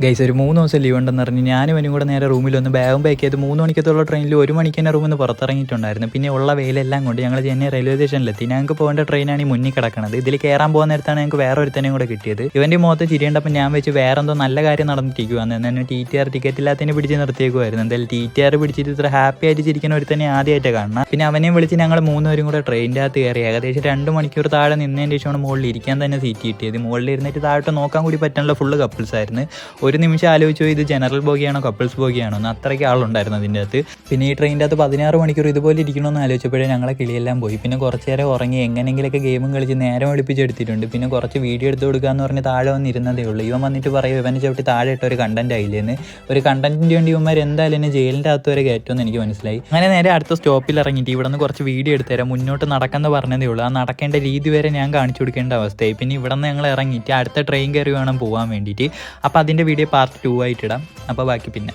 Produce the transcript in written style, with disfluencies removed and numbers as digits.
Guys ഒരു 3 ദിവസം leave ഉണ്ടെന്ന് പറഞ്ഞ് ഞാനും അവനും കൂടെ നേരെ റൂമിൽ ഒന്ന് ബാഗും പാക്ക് ചെയ്ത് 3 മണിക്കത്തുള്ള ട്രെയിനിൽ 1 മണിക്ക് തന്നെ റൂമിൽ നിന്ന് പുറത്തിറങ്ങിയിട്ടുണ്ടായിരുന്നു. പിന്നെ ഉള്ള വെയിലെല്ലാം കൊണ്ട് ഞങ്ങൾ ചെന്നൈ റെയിൽവേ സ്റ്റേഷനിലെത്തി. ഞങ്ങൾക്ക് പോകേണ്ട ട്രെയിനാണ് ഈ മുന്നിൽ കിടക്കുന്നത്. ഇതിൽ കയറാൻ പോകുന്ന നേരത്താണ് ഞങ്ങൾക്ക് വേറെ ഒരുത്തനെയും കൂടെ കിട്ടിയത്. ഇവൻ്റെ മുഖത്ത് ചിരിയേണ്ടപ്പോൾ ഞാൻ വെച്ച് വേറെ എന്തോ നല്ല കാര്യം നടന്നിട്ടിരിക്കുവാന്ന്. എന്നെ TTR ടിക്കറ്റ് ഇല്ലാത്തതിനെ പിടിച്ച് നിർത്തിയേക്കുമായിരുന്നു. എന്തായാലും TTR പിടിച്ചിട്ട് ഇത്ര ഹാപ്പി ആയിട്ട് ചിരിക്കുന്ന ഒരുത്തന്നെ ആദ്യമായിട്ട് കാണണം. പിന്നെ അവനെയും വിളിച്ച് ഞങ്ങൾ 3 പേരും കൂടെ ട്രെയിനിൻ്റെ അകത്ത് കയറി. ഏകദേശം 2 മണിക്കൂർ താഴെ നിന്നതിന് ശേഷമാണ് മുകളിൽ ഇരിക്കാൻ തന്നെ സീറ്റ് കിട്ടിയത്. മുകളിൽ ഇരുന്നിട്ട് താഴോട്ട് നോക്കാൻ കൂടി പറ്റാനുള്ള ഫുള്ള് കപ്പിൾസ് ആയിരുന്നു. ഒരു നിമിഷം ആലോചിച്ചു ഇത് ജനറൽ ബോഗിയാണോ കപ്പിൾസ് ബോഗിയാണോ എന്ന്. അത്രയ്ക്ക് ആളുണ്ടായിരുന്നു അതിൻ്റെ അകത്ത്. പിന്നെ ഈ ട്രെയിനിൻ്റെ അകത്ത് 16 മണിക്കൂർ ഇതുപോലെ ഇരിക്കണമെന്ന് ആലോചിച്ചപ്പോഴേ ഞങ്ങളെ കിളിയെല്ലാം പോയി. പിന്നെ കുറച്ച് നേരം ഉറങ്ങി എങ്ങനെയെങ്കിലൊക്കെ ഗെയിമും കളിച്ച് നേരം ഒളിപ്പിച്ചെടുത്തിട്ടുണ്ട്. പിന്നെ കുറച്ച് വീഡിയോ എടുത്ത് കൊടുക്കാമെന്ന് പറഞ്ഞ് താഴെ വന്നിരുന്നതേ ഉള്ളൂ. ഇവൻ വന്നിട്ട് പറയും ഇവനെ ചവിട്ടി താഴെ ഇട്ട ഒരു കണ്ടന്റ് ആയില്ലേന്ന്. ഒരു കണ്ടന്റിന് വേണ്ടി ഇവന്മാർ എന്തായാലും എന്നെ ജയിലിൻ്റെ അകത്ത് വരെ കയറ്റുമെന്ന് എനിക്ക് മനസ്സിലായി. അങ്ങനെ നേരെ അടുത്ത സ്റ്റോപ്പിൽ ഇറങ്ങിയിട്ട് ഇവിടെ നിന്ന് കുറച്ച് വീഡിയോ എടുത്തു തരാം. മുന്നോട്ട് നടക്കുന്ന പറഞ്ഞതേ ഉള്ളൂ. ആ നടക്കേണ്ട രീതി വരെ ഞാൻ കാണിച്ചു കൊടുക്കേണ്ട അവസ്ഥയായി. പിന്നെ ഇവിടെ നിന്ന് ഞങ്ങൾ ഇറങ്ങിയിട്ട് അടുത്ത ട്രെയിൻ കയറി വേണം പോകാൻ വേണ്ടിയിട്ട്. അപ്പോൾ അതിൻ്റെ വീഡിയോ പാർട്ട് 2 ആയിട്ടിടാം. അപ്പോൾ ബാക്കി പിന്നെ